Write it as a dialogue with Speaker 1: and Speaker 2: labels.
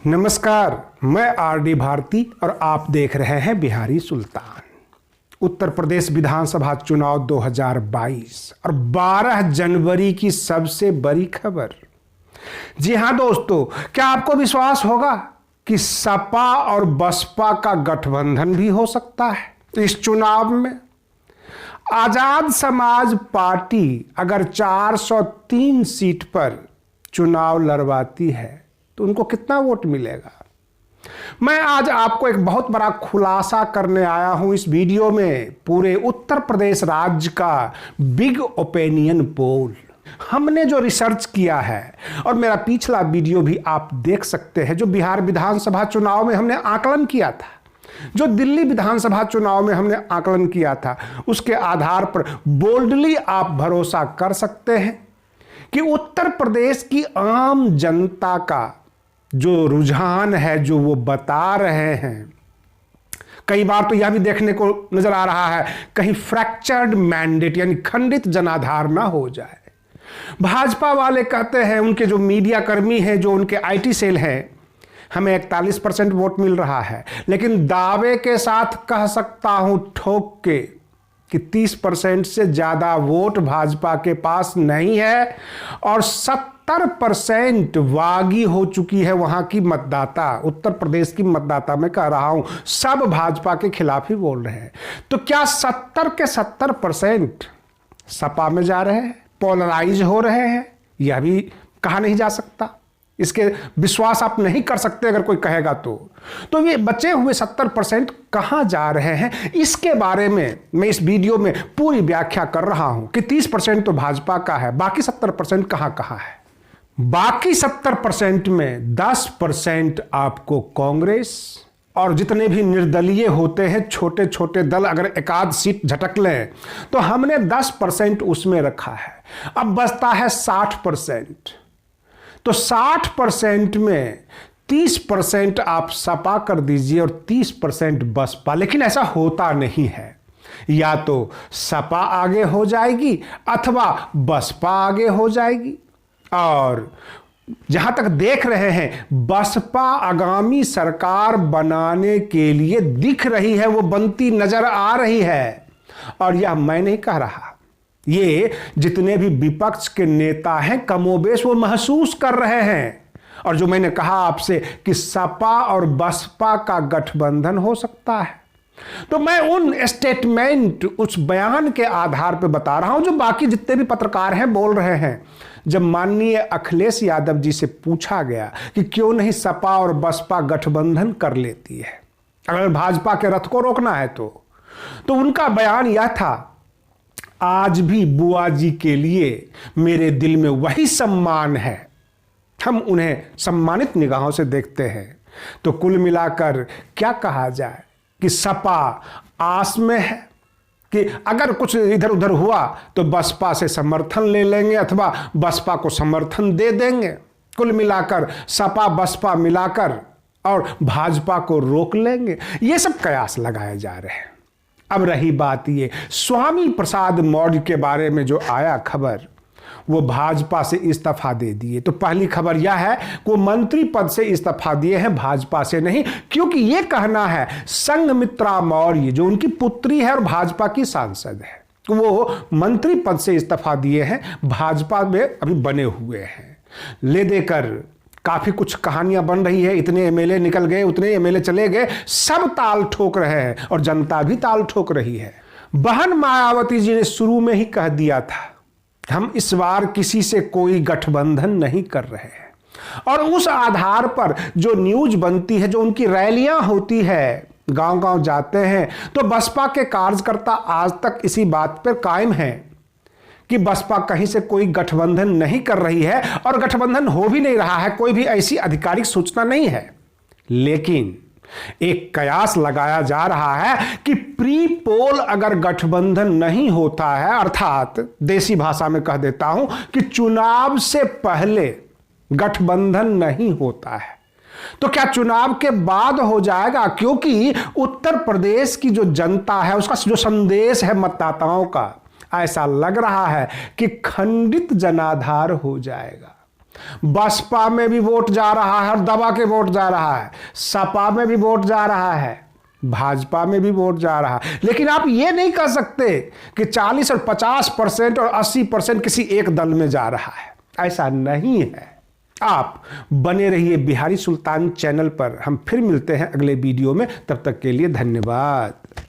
Speaker 1: नमस्कार, मैं आरडी भारती और आप देख रहे हैं बिहारी सुल्तान। उत्तर प्रदेश विधानसभा चुनाव 2022 और 12 जनवरी की सबसे बड़ी खबर। जी हां दोस्तों, क्या आपको विश्वास होगा कि सपा और बसपा का गठबंधन भी हो सकता है इस चुनाव में? आजाद समाज पार्टी अगर 403 सीट पर चुनाव लड़वाती है तो उनको कितना वोट मिलेगा? मैं आज आपको एक बहुत बड़ा खुलासा करने आया हूं इस वीडियो में। पूरे उत्तर प्रदेश राज्य का बिग ओपिनियन पोल हमने जो रिसर्च किया है, और मेरा पिछला वीडियो भी आप देख सकते हैं, जो बिहार विधानसभा चुनाव में हमने आकलन किया था, जो दिल्ली विधानसभा चुनाव में हमने आकलन किया था, उसके आधार पर बोल्डली आप भरोसा कर सकते हैं कि उत्तर प्रदेश की आम जनता का जो रुझान है, जो वो बता रहे हैं, कई बार तो यह भी देखने को नजर आ रहा है कहीं फ्रैक्चर्ड मैंडेट यानी खंडित जनाधार ना हो जाए। भाजपा वाले कहते हैं, उनके जो मीडिया कर्मी हैं, जो उनके आईटी सेल हैं, हमें 41% वोट मिल रहा है, लेकिन दावे के साथ कह सकता हूं ठोक के कि 30% से ज्यादा वोट भाजपा के पास नहीं है और 70% वागी हो चुकी है वहां की मतदाता। उत्तर प्रदेश की मतदाता मैं कह रहा हूं, सब भाजपा के खिलाफ ही बोल रहे हैं। तो क्या 70 के 70% सपा में जा रहे हैं, पोलराइज हो रहे हैं? यह भी कहा नहीं जा सकता। इसके विश्वास आप नहीं कर सकते अगर कोई कहेगा तो ये बचे हुए 70% कहां जा रहे हैं, इसके बारे में मैं इस वीडियो में पूरी व्याख्या कर रहा हूं कि 30% तो भाजपा का है, बाकी 70% कहां है। बाकी 70% में 10% आपको कांग्रेस और जितने भी निर्दलीय होते हैं, छोटे छोटे दल, अगर एकाध सीट झटक लें तो हमने 10% उसमें रखा है। अब बचता है 60%। तो 60% में 30% आप सपा कर दीजिए और 30% बसपा। लेकिन ऐसा होता नहीं है, या तो सपा आगे हो जाएगी अथवा बसपा आगे हो जाएगी। और जहां तक देख रहे हैं, बसपा आगामी सरकार बनाने के लिए दिख रही है, वो बनती नजर आ रही है। और यह मैं नहीं कह रहा, ये जितने भी विपक्ष के नेता हैं कमोबेश वो महसूस कर रहे हैं। और जो मैंने कहा आपसे कि सपा और बसपा का गठबंधन हो सकता है, तो मैं उन स्टेटमेंट, उस बयान के आधार पर बता रहा हूं जो बाकी जितने भी पत्रकार हैं बोल रहे हैं। जब माननीय अखिलेश यादव जी से पूछा गया कि क्यों नहीं सपा और बसपा गठबंधन कर लेती है अगर भाजपा के रथ को रोकना है, तो उनका बयान यह था, आज भी बुआ जी के लिए मेरे दिल में वही सम्मान है, हम उन्हें सम्मानित निगाहों से देखते हैं। तो कुल मिलाकर क्या कहा जाए कि सपा आस में है कि अगर कुछ इधर उधर हुआ तो बसपा से समर्थन ले लेंगे अथवा बसपा को समर्थन दे देंगे। कुल मिलाकर सपा बसपा मिलाकर और भाजपा को रोक लेंगे। ये सब कयास लगाए जा रहे हैं। अब रही बात ये स्वामी प्रसाद मौर्य के बारे में जो आया खबर, वो भाजपा से इस्तीफा दे दिए। तो पहली खबर यह है कि वो मंत्री पद से इस्तीफा दिए हैं, भाजपा से नहीं, क्योंकि ये कहना है संघमित्रा मौर्य जो उनकी पुत्री है और भाजपा की सांसद है, वो मंत्री पद से इस्तीफा दिए हैं, भाजपा में अभी बने हुए हैं। ले देकर काफी कुछ कहानियां बन रही है, इतने एमएलए निकल गए, उतने एमएलए चले गए, सब ताल ठोक रहे हैं और जनता भी ताल ठोक रही है। बहन मायावती जी ने शुरू में ही कह दिया था, हम इस बार किसी से कोई गठबंधन नहीं कर रहे हैं। और उस आधार पर जो न्यूज बनती है, जो उनकी रैलियां होती है, गांव गांव जाते हैं, तो बसपा के कार्यकर्ता आज तक इसी बात पर कायम हैं कि बसपा कहीं से कोई गठबंधन नहीं कर रही है और गठबंधन हो भी नहीं रहा है, कोई भी ऐसी आधिकारिक सूचना नहीं है। लेकिन एक कयास लगाया जा रहा है कि प्री पोल अगर गठबंधन नहीं होता है, अर्थात देसी भाषा में कह देता हूं कि चुनाव से पहले गठबंधन नहीं होता है, तो क्या चुनाव के बाद हो जाएगा? क्योंकि उत्तर प्रदेश की जो जनता है, उसका जो संदेश है मतदाताओं का, ऐसा लग रहा है कि खंडित जनाधार हो जाएगा। बसपा में भी वोट जा रहा है और दबा के वोट जा रहा है, सपा में भी वोट जा रहा है, भाजपा में भी वोट जा रहा है। लेकिन आप ये नहीं कह सकते कि 40 और 50% और 80% किसी एक दल में जा रहा है। ऐसा नहीं है। आप बने रहिए बिहारी सुल्तान चैनल पर। हम फिर मिलते हैं अगले वीडियो में। तब तक के लिए धन्यवाद।